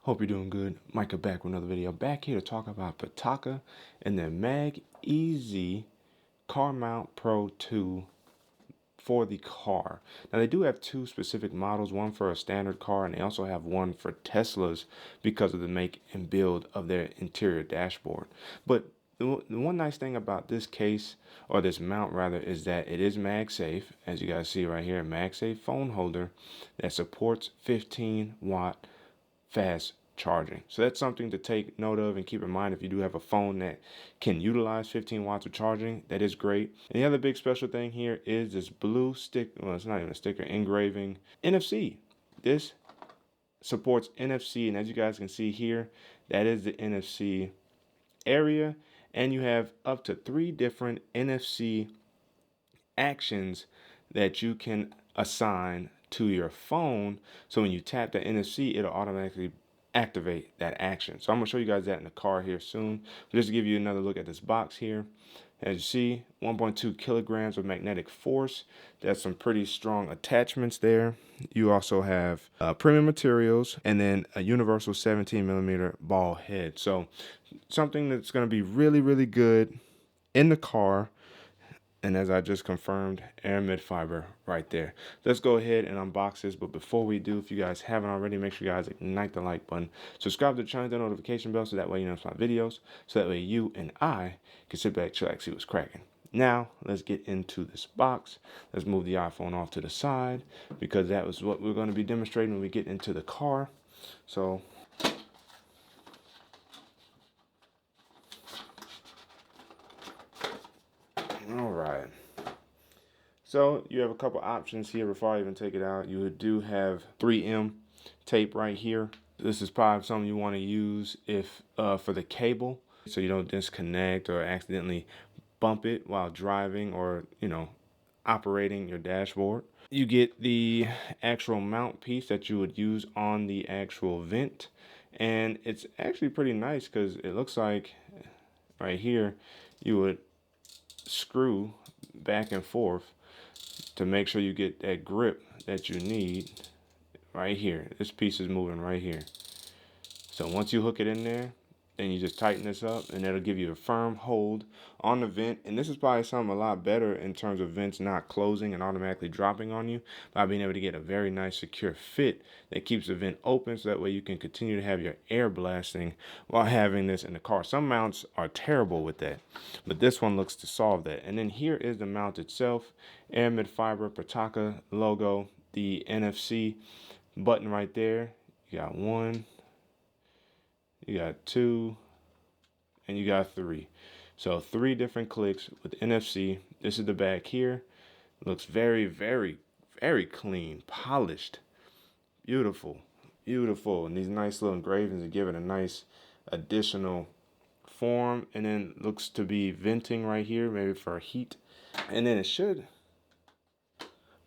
Hope you're doing good. Micah back with another video. Back here to talk about Pitaka and their MagEZ Car Mount Pro 2 for the car. Now they do have two specific models, one for a standard car, and they also have one for Teslas because of the make and build of their interior dashboard. But the one nice thing about this case, or this mount rather, is that it is MagSafe, as you guys see right here, a MagSafe phone holder that supports 15-watt fast charging. So that's something to take note of and keep in mind if you do have a phone that can utilize 15 watts of charging. That is great. And the other big special thing here is this blue stick, well, it's not even a sticker, engraving NFC. This supports NFC, and as you guys can see here, that is the NFC area, and you have up to 3 different NFC actions that you can assign to your phone. So when you tap the NFC, it'll automatically activate that action. So I'm gonna show you guys that in the car here soon. But just to give you another look at this box here, as you see, 1.2 kilograms of magnetic force. That's some pretty strong attachments there. You also have premium materials and then a universal 17mm ball head. So something that's going to be really, really good in the car. And as I just confirmed, aramid fiber right there. Let's go ahead and unbox this. But before we do, if you guys haven't already, make sure you guys ignite the like button. Subscribe to the channel, the notification bell, so that way you know my videos. So that way you and I can sit back, chillax, see what's cracking. Now, let's get into this box. Let's move the iPhone off to the side because that was what we're going to be demonstrating when we get into the car. So all right. So you have a couple options here before I even take it out. You do have 3M tape right here. This is probably something you want to use if for the cable, so you don't disconnect or accidentally bump it while driving or, operating your dashboard. You get the actual mount piece that you would use on the actual vent. And it's actually pretty nice because it looks like right here you would screw back and forth to make sure you get that grip that you need right here. This piece is moving right here. So once you hook it in there, then you just tighten this up and it'll give you a firm hold on the vent. And this is probably something a lot better in terms of vents not closing and automatically dropping on you, by being able to get a very nice secure fit that keeps the vent open, so that way you can continue to have your air blasting while having this in the car. Some mounts are terrible with that, but this one looks to solve that. And then here is the mount itself. Aramid fiber, Pitaka logo, the NFC button right there. You got 1, you got 2, and you got 3. So 3 different clicks with NFC. This is the back here. Looks very, very, very clean, polished, beautiful, beautiful. And these nice little engravings are giving a nice additional form. And then looks to be venting right here, maybe for heat. And then it should,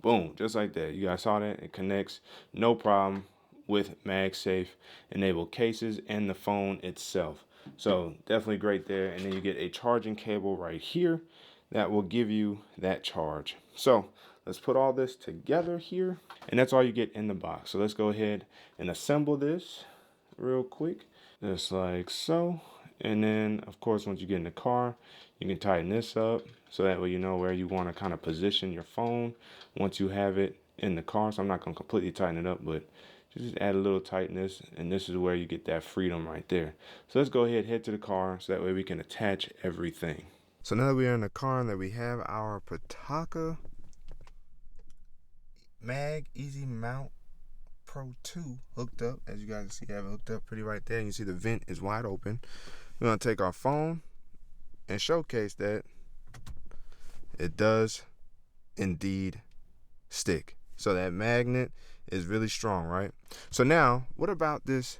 boom, just like that. You guys saw that? It connects, no problem, with MagSafe enabled cases and the phone itself. So definitely great there. And then you get a charging cable right here that will give you that charge. So let's put all this together here, and that's all you get in the box. So let's go ahead and assemble this real quick, just like so. And then of course, once you get in the car, you can tighten this up so that way you know where you want to kind of position your phone once you have it in the car. So I'm not going to completely tighten it up, but just add a little tightness, and this is where you get that freedom right there. So let's go ahead, head to the car, so that way we can attach everything. So now that we are in the car and that we have our Pitaka MagEZ Mount Pro 2 hooked up, as you guys can see, I have it hooked up pretty right there. And you see the vent is wide open. We're going to take our phone and showcase that it does indeed stick. So that magnet is really strong, right? So now, what about this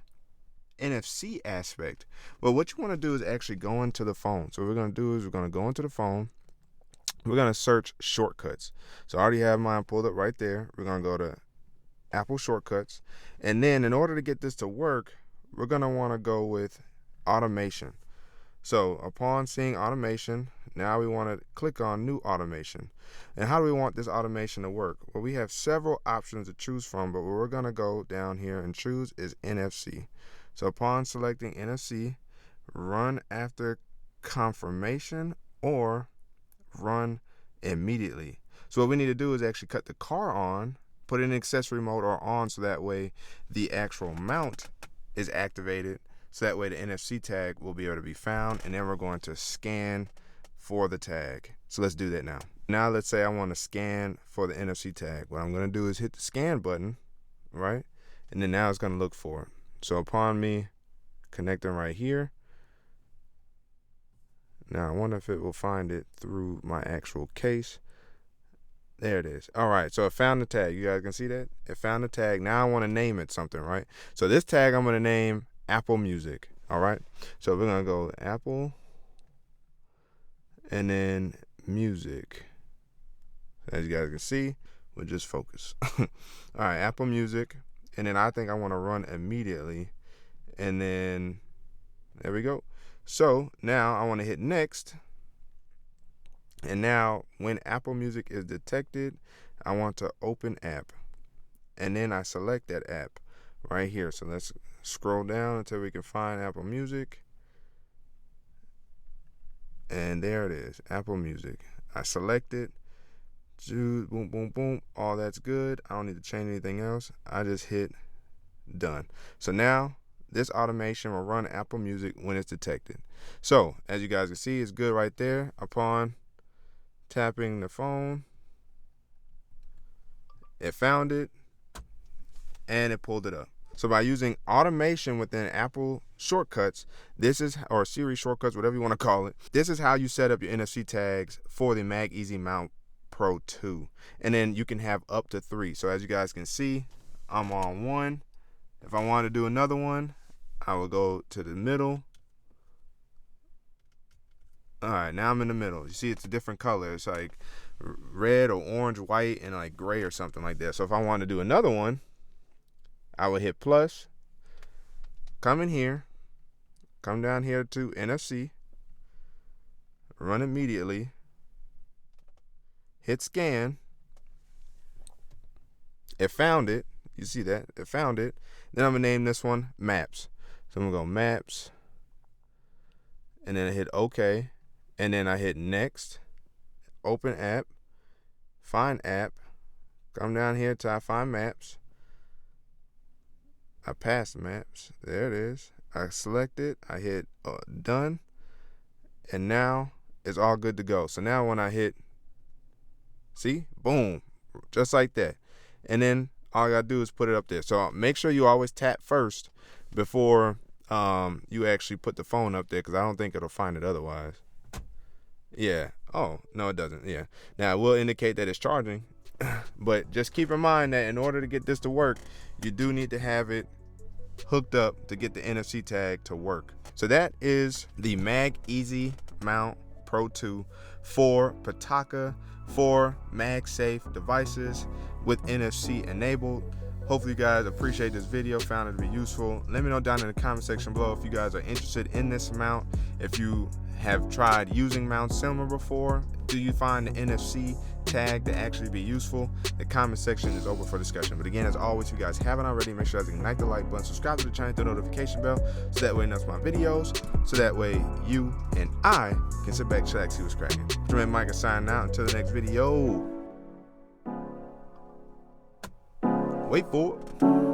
NFC aspect? Well, what you want to do is actually go into the phone. So what we're going to do is we're going to go into the phone. We're going to search shortcuts. So I already have mine pulled up right there. We're going to go to Apple shortcuts. And then in order to get this to work, we're going to want to go with automation. So upon seeing automation, now we want to click on new automation. And how do we want this automation to work? Well, we have several options to choose from, but what we're going to go down here and choose is NFC. So upon selecting NFC, run after confirmation or run immediately. So what we need to do is actually cut the car on, put it in accessory mode or on, so that way the actual mount is activated, so that way the NFC tag will be able to be found, and then we're going to scan for the tag. So let's do that now. Now let's say I want to scan for the NFC tag. What I'm going to do is hit the scan button, right? And then now it's going to look for it. So upon me connecting right here, now I wonder if it will find it through my actual case. There it is. All right, so it found the tag. You guys can see that? It found the tag. Now I want to name it something, right? So this tag I'm going to name Apple Music, all right? So we're going to go Apple and then Music. As you guys can see, we'll just focus. All right, Apple Music. And then I think I want to run immediately. And then there we go. So now I want to hit next. And now when Apple Music is detected, I want to open app. And then I select that app right here. So let's scroll down until we can find Apple Music. And there it is, Apple Music. I select it. Boom, boom, boom. All that's good. I don't need to change anything else. I just hit done. So now this automation will run Apple Music when it's detected. So as you guys can see, it's good right there. Upon tapping the phone, it found it and it pulled it up. So by using automation within Apple shortcuts, or Siri shortcuts, whatever you want to call it, this is how you set up your NFC tags for the MagEZ Mount Pro 2. And then you can have up to 3. So as you guys can see, I'm on 1. If I want to do another one, I will go to the middle. All right, now I'm in the middle. You see it's a different color. It's like red or orange, white, and like gray or something like that. So if I want to do another one, I will hit plus, come in here, come down here to NFC, run immediately, hit scan. It found it. You see that? It found it. Then I'm going to name this one Maps. So I'm going to go Maps, and then I hit OK. And then I hit next, open app, find app, come down here till I find maps. I pass maps, there it is. I select it, I hit done, and now it's all good to go. So now when I hit, see, boom, just like that. And then all I gotta do is put it up there. So make sure you always tap first before you actually put the phone up there, because I don't think it'll find it otherwise. Yeah. Oh, no, it doesn't. Yeah. Now, it will indicate that it's charging, but just keep in mind that in order to get this to work, you do need to have it hooked up to get the NFC tag to work. So that is the MagEZ Mount Pro 2 for Pitaka for MagSafe devices with NFC enabled. Hopefully you guys appreciate this video, found it to be useful. Let me know down in the comment section below if you guys are interested in this mount. If you have tried using mounts similar before, do you find the NFC tag to actually be useful? The comment section is open for discussion. But again, as always, if you guys haven't already, make sure to ignite the like button, subscribe to the channel, hit the notification bell, so that way you know my videos, so that way you and I can sit back, chillax, see what's cracking. Jermaine Mike is signing out. Until the next video. Wait for it.